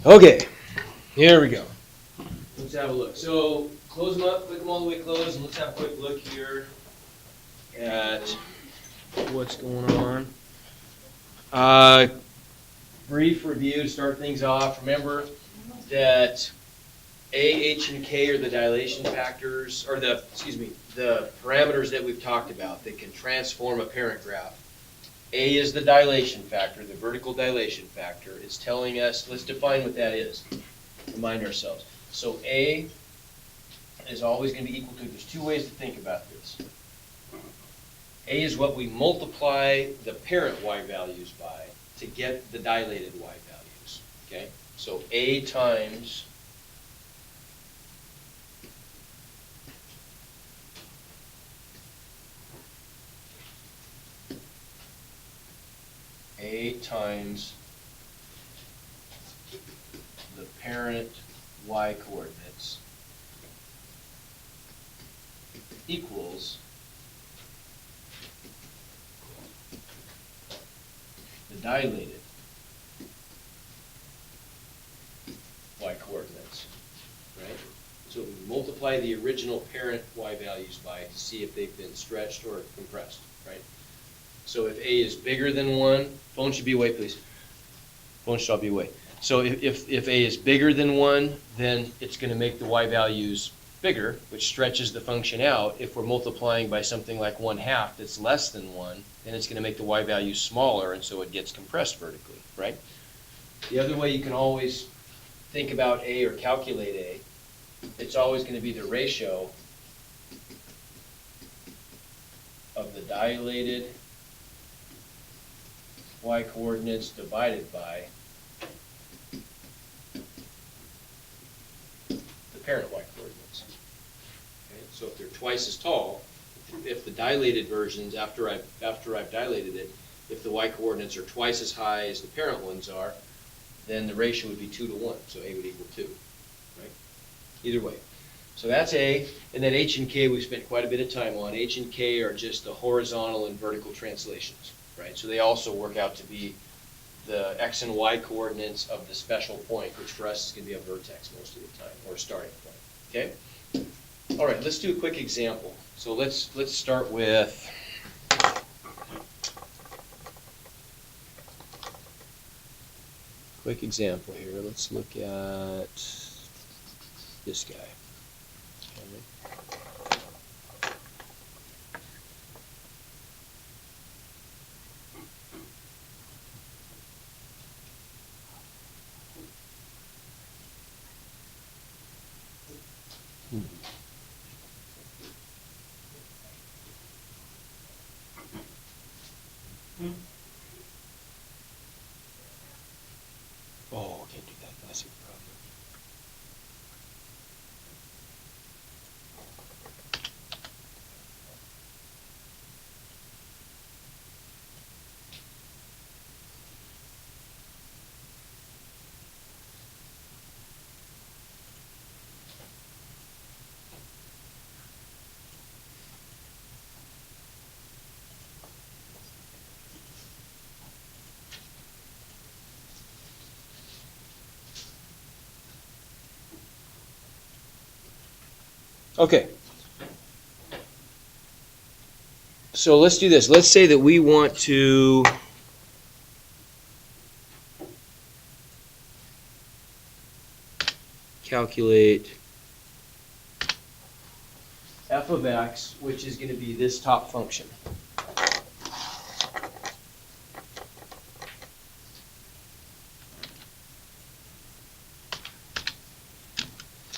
Okay, here we go. Let's have a look. So close them up, click them all the way closed, and let's have a quick look here at what's going on. Brief review to start things off. Remember that A, H, and K are the dilation factors, or the parameters that we've talked about that can transform a parent graph. A is the dilation factor, the vertical dilation factor. It's telling us, let's define what that is. Remind ourselves. So A is always going to be equal to, there's two ways to think about this. A is what we multiply the parent y values by to get the dilated y values. Okay? So A times the parent y coordinates equals the dilated y coordinates, right? So we multiply the original parent y values by to see if they've been stretched or compressed, right? So if A is bigger than 1, phone should be away, please. Phone should all be away. So if A is bigger than 1, then it's going to make the y values bigger, which stretches the function out. If we're multiplying by something like 1/2 that's less than 1, then it's going to make the y values smaller, and so it gets compressed vertically, right? The other way you can always think about A or calculate A, it's always going to be the ratio of the dilated y coordinates divided by the parent y coordinates. Okay? So if they're twice as tall, if the dilated versions, after I've dilated it, if the y coordinates are twice as high as the parent ones are, then the ratio would be 2 to 1, so A would equal 2, right? Either way. So that's A, and then H and K we've spent quite a bit of time on. H and K are just the horizontal and vertical translations, right? So they also work out to be the x and y coordinates of the special point, which for us is going to be a vertex most of the time, or a starting point, okay? All right, let's do a quick example. So let's start with quick example here. Let's look at this guy. Oh, can't do that. That's a problem. Okay. So let's do this. Let's say that we want to calculate f of x, which is going to be this top function.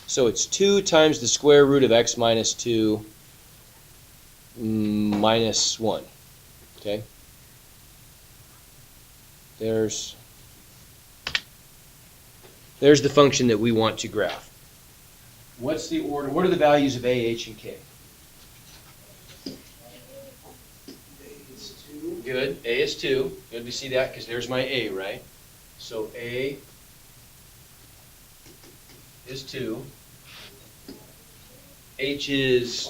So it's 2 times the square root of x minus 2 minus 1, okay? There's the function that we want to graph. What's the order? What are the values of A, H, and K? Good. A is 2. Good, we see that because there's my A, right? So A is 2. H is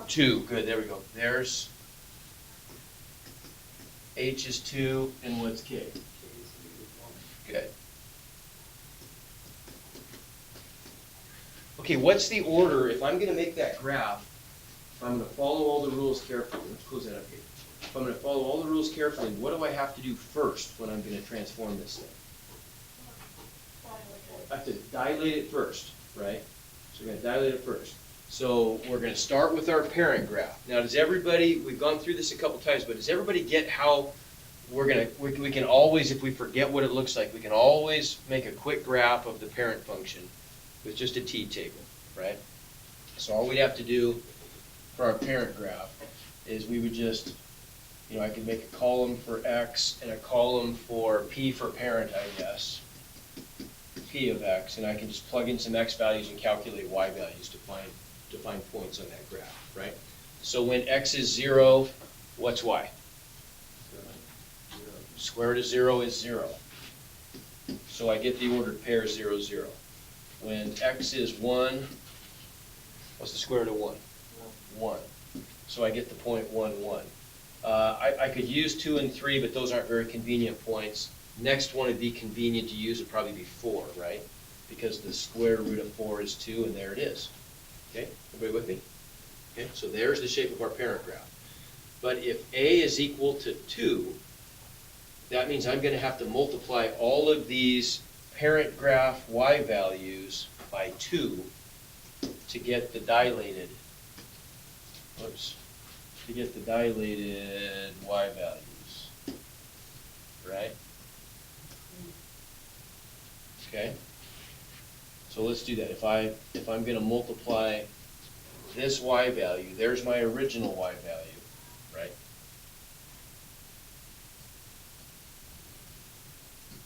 2. Good, there we go. There's H is 2, and what's K? Good. okay, what's the order, if I'm gonna make that graph, if I'm gonna follow all the rules carefully, let's close that up here. If I'm gonna follow all the rules carefully, what do I have to do first when I'm gonna transform this thing? I have to dilate it first, right? So we're gonna dilate it first. So we're gonna start with our parent graph. Now does everybody, we've gone through this a couple times, but does everybody get how we can always, if we forget what it looks like, we can always make a quick graph of the parent function with just a t-table, right? So all we'd have to do for our parent graph is we would just, I could make a column for x and a column for p for parent, I guess, p of x, and I can just plug in some x values and calculate y values to find points on that graph, right? So when x is 0, what's y? Square root of 0 is 0. So I get the ordered pair 0, 0. When x is 1, what's the square root of 1? 1. So I get the point 1, 1. I could use 2 and 3, but those aren't very convenient points. Next one would be convenient to use would probably be 4, right? Because the square root of 4 is 2, and there it is. Okay, everybody with me? Okay, so there's the shape of our parent graph. But if a is equal to 2, that means I'm going to have to multiply all of these parent graph y values by 2 to get the dilated, y values, right? Okay, so let's do that. If I'm going to multiply this y value, there's my original y value, right?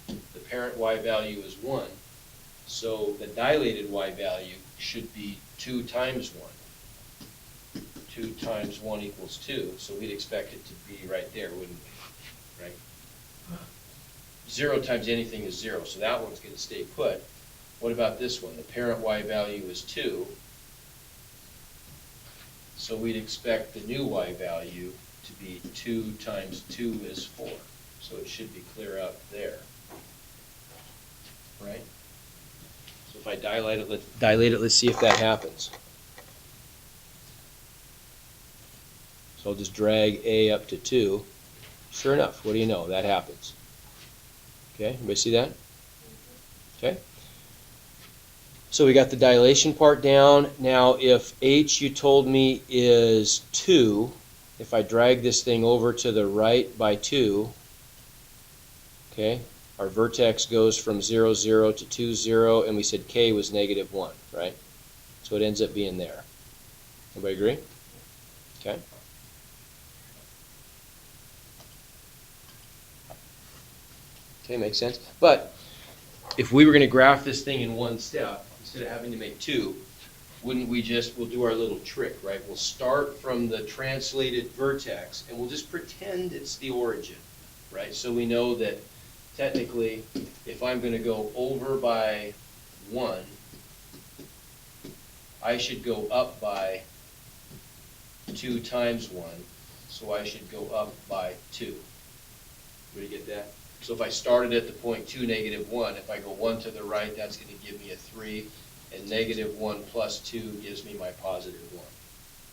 The parent y value is 1, so the dilated y value should be 2 times 1. 2 times 1 equals 2, so we'd expect it to be right there, wouldn't we? Right? 0 times anything is 0, so that one's going to stay put. What about this one? The parent y value is 2, so we'd expect the new y value to be 2 times 2 is 4, so it should be clear up there. Right? So if I dilate it, let's see if that happens. So I'll just drag a up to 2. Sure enough, what do you know? That happens. Okay, everybody see that? Okay. So we got the dilation part down. Now if h, you told me, is 2, if I drag this thing over to the right by 2, okay, our vertex goes from 0, 0 to 2, 0, and we said k was negative 1, right? So it ends up being there. Everybody agree? Okay. Okay, makes sense. But if we were going to graph this thing in one step, instead of having to make 2, wouldn't we we'll do our little trick, right? We'll start from the translated vertex, and we'll just pretend it's the origin, right? So we know that technically, if I'm going to go over by 1, I should go up by 2 times 1, so I should go up by 2. Everybody get that? So if I started at the point 2, negative 1, if I go 1 to the right, that's going to give me a 3, and negative 1 plus 2 gives me my positive 1,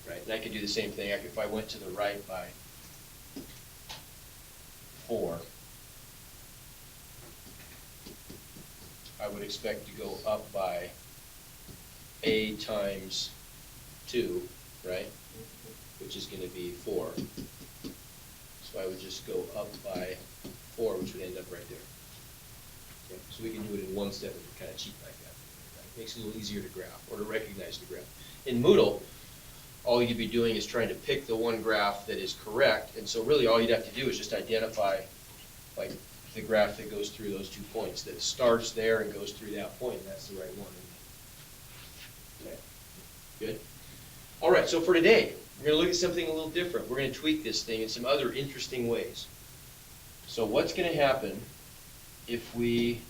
right? And I could do the same thing. If I went to the right by 4, I would expect to go up by a times 2, right? Which is going to be 4. So I would just go up by 4, which would end up right there. Okay? So we can do it in one step if we're kind of cheap like that. Right? Makes it a little easier to graph or to recognize the graph. In Moodle, all you'd be doing is trying to pick the one graph that is correct, and so really all you'd have to do is just identify like the graph that goes through those 2 points, that starts there and goes through that point, and that's the right one. Okay, good. All right, so for today, we're going to look at something a little different. We're going to tweak this thing in some other interesting ways. So what's going to happen if we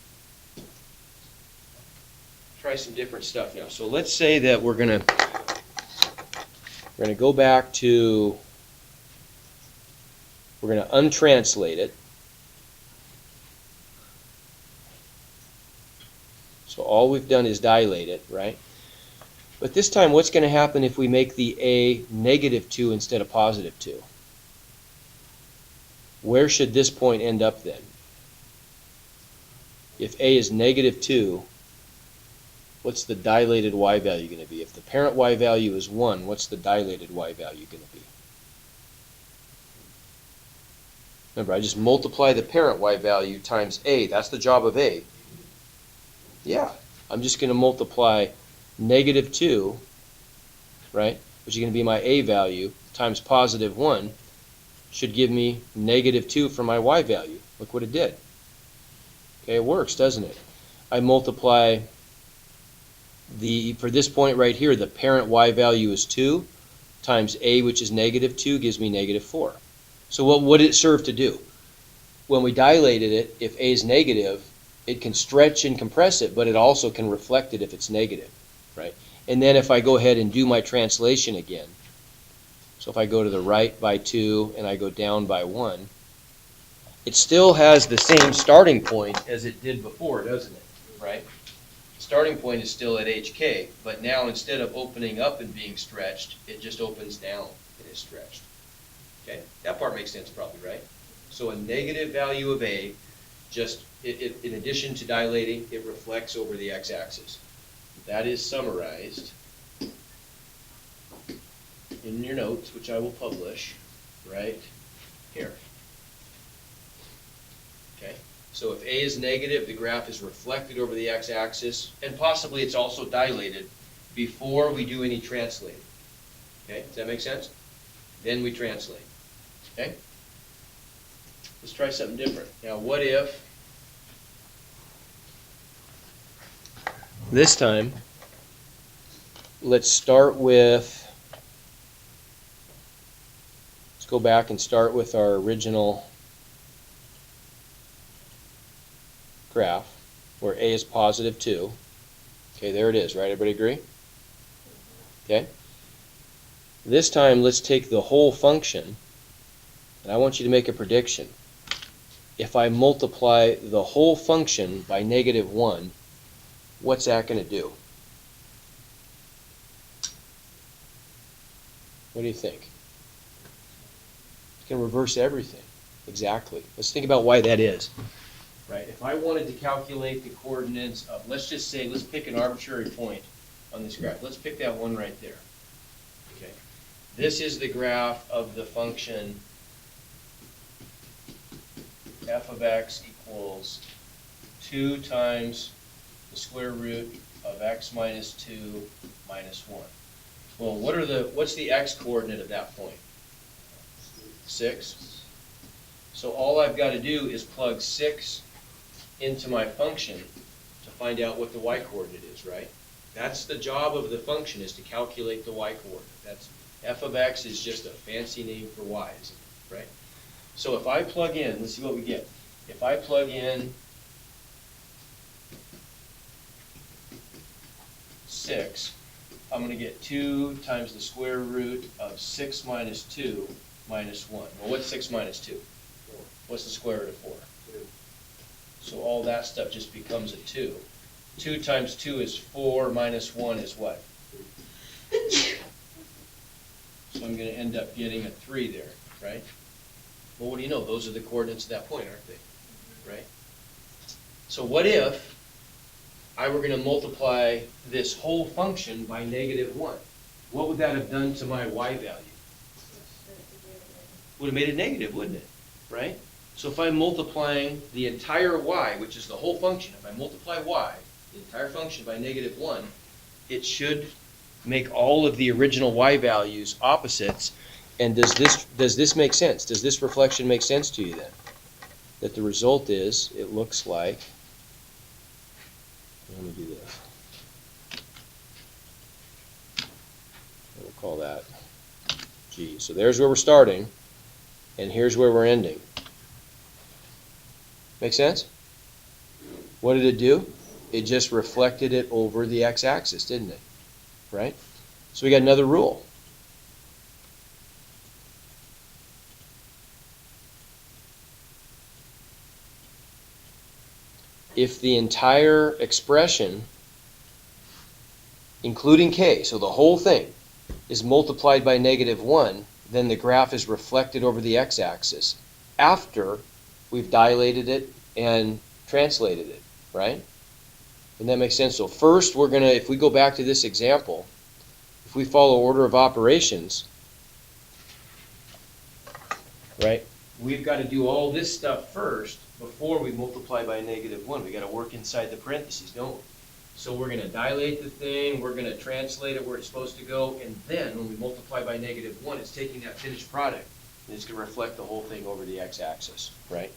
try some different stuff now? So let's say that we're going to go back to, we're going to untranslate it. So all we've done is dilate it, right? But this time, what's going to happen if we make the a negative 2 instead of positive 2? Where should this point end up then? If a is negative 2, what's the dilated y value going to be? If the parent y value is 1, what's the dilated y value going to be? Remember, I just multiply the parent y value times a. That's the job of a. Yeah, I'm just going to multiply negative 2, right, which is going to be my a value, times positive 1, should give me negative 2 for my y value. Look what it did. Okay, it works, doesn't it? I multiply for this point right here, the parent y value is 2, times a, which is negative 2, gives me negative 4. So what did it serve to do? When we dilated it, if a is negative, it can stretch and compress it, but it also can reflect it if it's negative, right? And then if I go ahead and do my translation again, so if I go to the right by 2 and I go down by 1, it still has the same starting point as it did before, doesn't it? Right? The starting point is still at HK, but now instead of opening up and being stretched, it just opens down and is stretched. Okay? That part makes sense probably, right? So a negative value of A, just in addition to dilating, it reflects over the x-axis. That is summarized in your notes, which I will publish right here. Okay, so if A is negative, the graph is reflected over the x-axis, and possibly it's also dilated before we do any translating. Okay, does that make sense? Then we translate. Okay? Let's try something different. Now, what if this time, let's go back and start with our original graph where a is positive 2. Okay, there it is, right? Everybody agree? Okay. This time, let's take the whole function, and I want you to make a prediction. If I multiply the whole function by negative 1, what's that going to do? What do you think? It's going to reverse everything. Exactly. Let's think about why that is. Right? If I wanted to calculate the coordinates of, let's just say, let's pick an arbitrary point on this graph. Let's pick that one right there. Okay. This is the graph of the function f of x equals 2 times the square root of x minus 2 minus 1. Well, what's the x coordinate of that point? 6. So all I've got to do is plug 6 into my function to find out what the y coordinate is, right? That's the job of the function, is to calculate the y coordinate. That's f of x is just a fancy name for y, isn't it? Right? So if I plug in, let's see what we get. If I plug in 6, I'm going to get 2 times the square root of 6 minus 2 minus 1. Well, what's 6 minus 2? 4. What's the square root of 4? 2. So all that stuff just becomes a 2. 2 times 2 is 4 minus 1 is what? 3. So I'm going to end up getting a 3 there, right? Well, what do you know? Those are the coordinates at that point, aren't they? Right? So what if I were going to multiply this whole function by negative 1? What would that have done to my y value? Would have made it negative, wouldn't it? Right? So if I'm multiplying the entire y, which is the whole function, if I multiply y, the entire function, by negative 1, it should make all of the original y values opposites. And does this make sense? Does this reflection make sense to you then? That the result is, it looks like, let me do this. We'll call that G. So there's where we're starting, and here's where we're ending. Make sense? What did it do? It just reflected it over the x-axis, didn't it? Right? So we got another rule. If the entire expression including k, so the whole thing is multiplied by -1, then the graph is reflected over the x-axis after we've dilated it and translated it, right? And that makes sense. So first we're going to, if we go back to this example, if we follow order of operations, right, we've got to do all this stuff first before we multiply by -1. We've got to work inside the parentheses, don't we? So we're going to dilate the thing, we're going to translate it where it's supposed to go, and then when we multiply by -1, it's taking that finished product, and it's going to reflect the whole thing over the x-axis, right?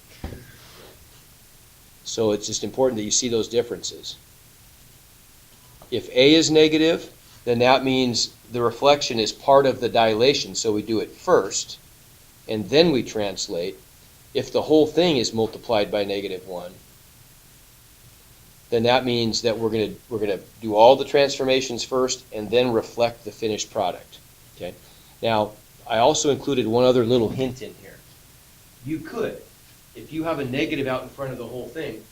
So it's just important that you see those differences. If A is negative, then that means the reflection is part of the dilation, so we do it first, and then we translate. If the whole thing is multiplied by -1, then that means that we're going to do all the transformations first and then reflect the finished product. Okay. Now, I also included one other little hint in here. You could, if you have a negative out in front of the whole thing,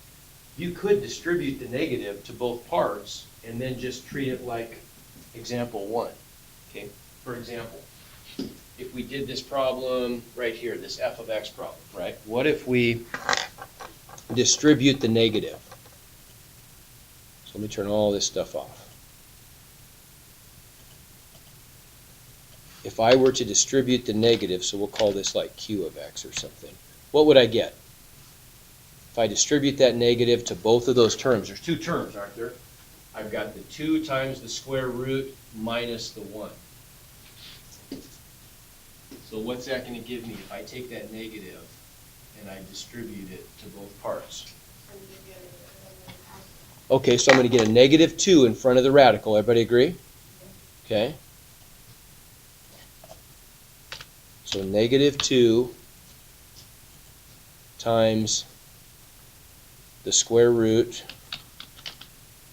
you could distribute the negative to both parts and then just treat it like example 1. Okay. For example, if we did this problem right here, this f of x problem, right? What if we distribute the negative? So let me turn all this stuff off. If I were to distribute the negative, so we'll call this like q of x or something, what would I get? If I distribute that negative to both of those terms, there's two terms, aren't there? I've got the 2 times the square root minus the 1. So what's that going to give me if I take that negative and I distribute it to both parts? Okay, so I'm going to get a -2 in front of the radical. Everybody agree? Okay. So -2 times the square root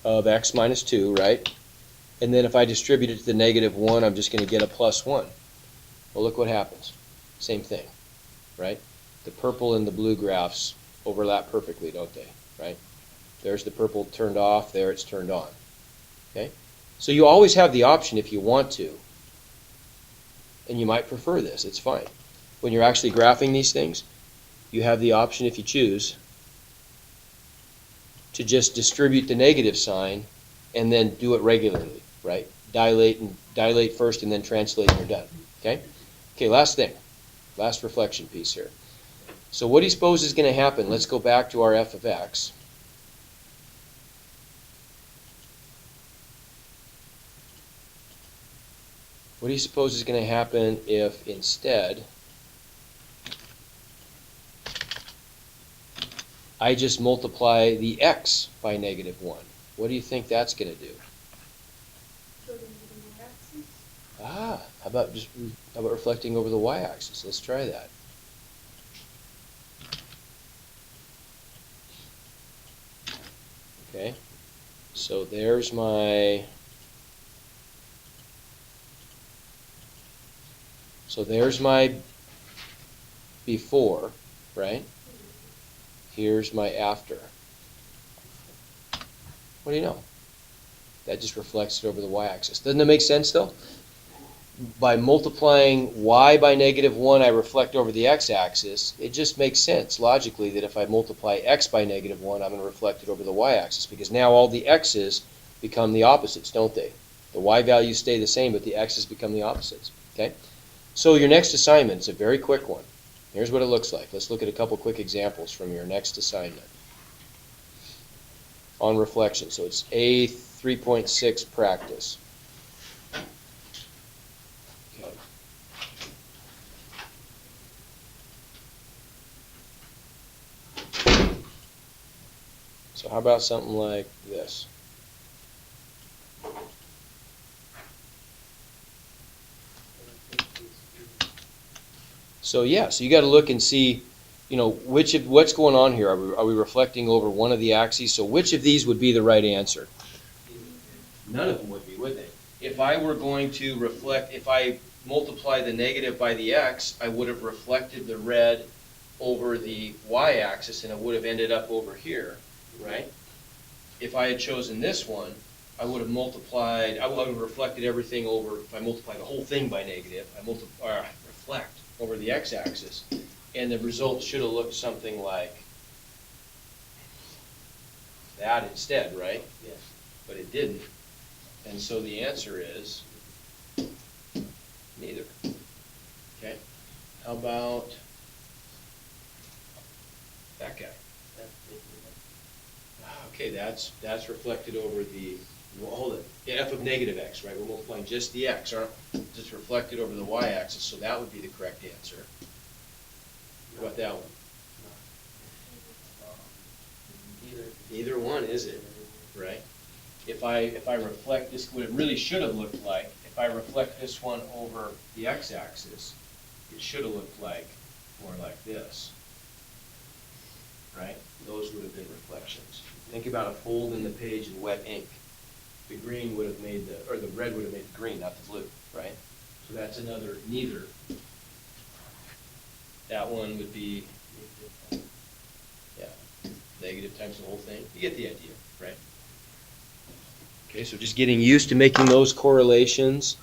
of x minus 2, right? And then if I distribute it to the -1, I'm just going to get a +1. Well, look what happens. Same thing, right? The purple and the blue graphs overlap perfectly, don't they? Right? There's the purple turned off, there it's turned on. Okay? So you always have the option if you want to, and you might prefer this, it's fine. When you're actually graphing these things, you have the option, if you choose, to just distribute the negative sign and then do it regularly, right? Dilate first and then translate and you're done. Okay? Okay, last thing. Last reflection piece here. So what do you suppose is going to happen? Let's go back to our f of x. What do you suppose is going to happen if instead I just multiply the x by -1? What do you think that's going to do? How about reflecting over the y-axis? Let's try that. Okay, so there's my before, right? Here's my after. What do you know? That just reflects it over the y-axis. Doesn't that make sense, though? By multiplying y by -1, I reflect over the x-axis. It just makes sense logically that if I multiply x by -1, I'm going to reflect it over the y-axis, because now all the x's become the opposites, don't they? The y values stay the same, but the x's become the opposites. Okay? So your next assignment is a very quick one. Here's what it looks like. Let's look at a couple quick examples from your next assignment on reflection. So it's A 3.6 practice. Okay. So how about something like this? So yeah, so you got to look and see, what's going on here. Are we reflecting over one of the axes? So which of these would be the right answer? None of them would be, would they? If I were going to reflect, if I multiply the negative by the x, I would have reflected the red over the y-axis, and it would have ended up over here, right? If I had chosen this one, I would have multiplied, I would have reflected everything over, if I multiply the whole thing by negative, reflect over the x-axis, and the result should have looked something like that instead, right? Yes. But it didn't. And so the answer is neither. Okay? How about that guy? Okay, that's reflected over the, well, hold it, yeah, f of negative x, right? We're multiplying just the x, aren't we? Just reflected over the y-axis, so that would be the correct answer. How about that one? Neither one, is it? Right? If I reflect this, what it really should have looked like, if I reflect this one over the x-axis, it should have looked like more like this. Right? Those would have been reflections. Think about a fold in the page in wet ink. The green would have made the, or the red would have made the green, not the blue, right? So that's another neither. That one would be, yeah, negative times the whole thing. You get the idea, right? Okay, so just getting used to making those correlations.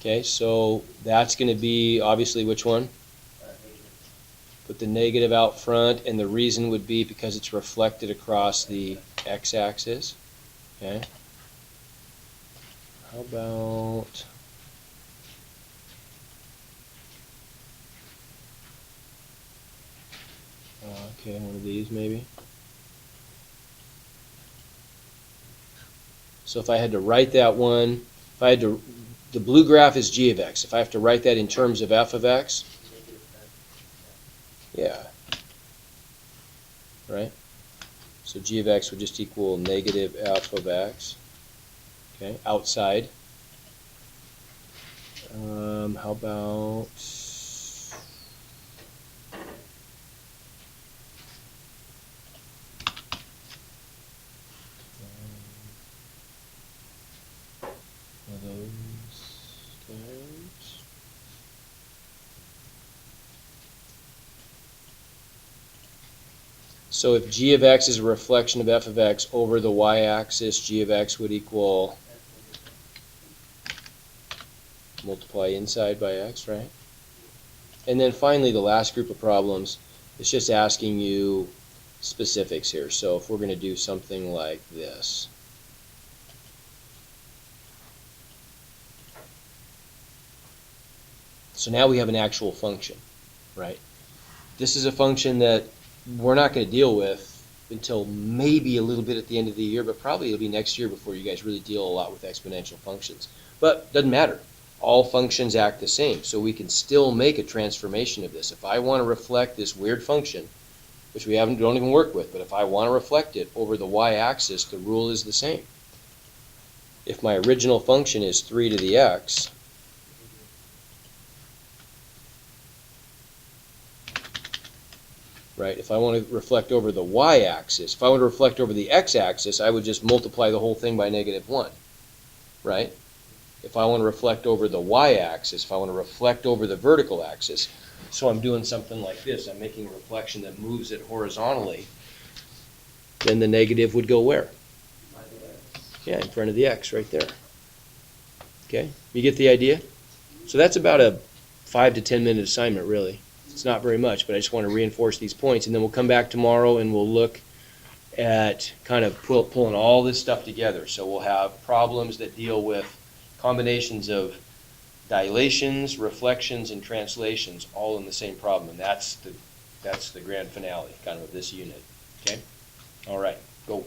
Okay, so that's going to be obviously which one? Put the negative out front, and the reason would be because it's reflected across the x-axis. Okay. How about okay, one of these maybe. So if I had to write that one, if I had to, the blue graph is g of x. If I have to write that in terms of f of x, yeah, right? So g of x would just equal negative f of x, okay, outside. How about one of those guys? So if g of x is a reflection of f of x over the y-axis, g of x would equal multiply inside by x, right? And then finally, the last group of problems, it's just asking you specifics here. So if we're going to do something like this. So now we have an actual function, right? This is a function that we're not going to deal with until maybe a little bit at the end of the year, but probably it'll be next year before you guys really deal a lot with exponential functions. But doesn't matter. All functions act the same, so we can still make a transformation of this. If I want to reflect this weird function, which we don't even work with, but if I want to reflect it over the y-axis, the rule is the same. If my original function is 3 to the x, right, if I want to reflect over the y-axis, if I want to reflect over the x-axis, I would just multiply the whole thing by negative 1, right? If I want to reflect over the y-axis, if I want to reflect over the vertical axis, so I'm doing something like this, I'm making a reflection that moves it horizontally, then the negative would go where? Yeah, in front of the x, right there. Okay, you get the idea? So that's about a 5 to 10 minute assignment, really. It's not very much, but I just want to reinforce these points, and then we'll come back tomorrow and we'll look at kind of pulling all this stuff together. So we'll have problems that deal with combinations of dilations, reflections, and translations all in the same problem, and that's the grand finale kind of this unit. Okay? All right, go.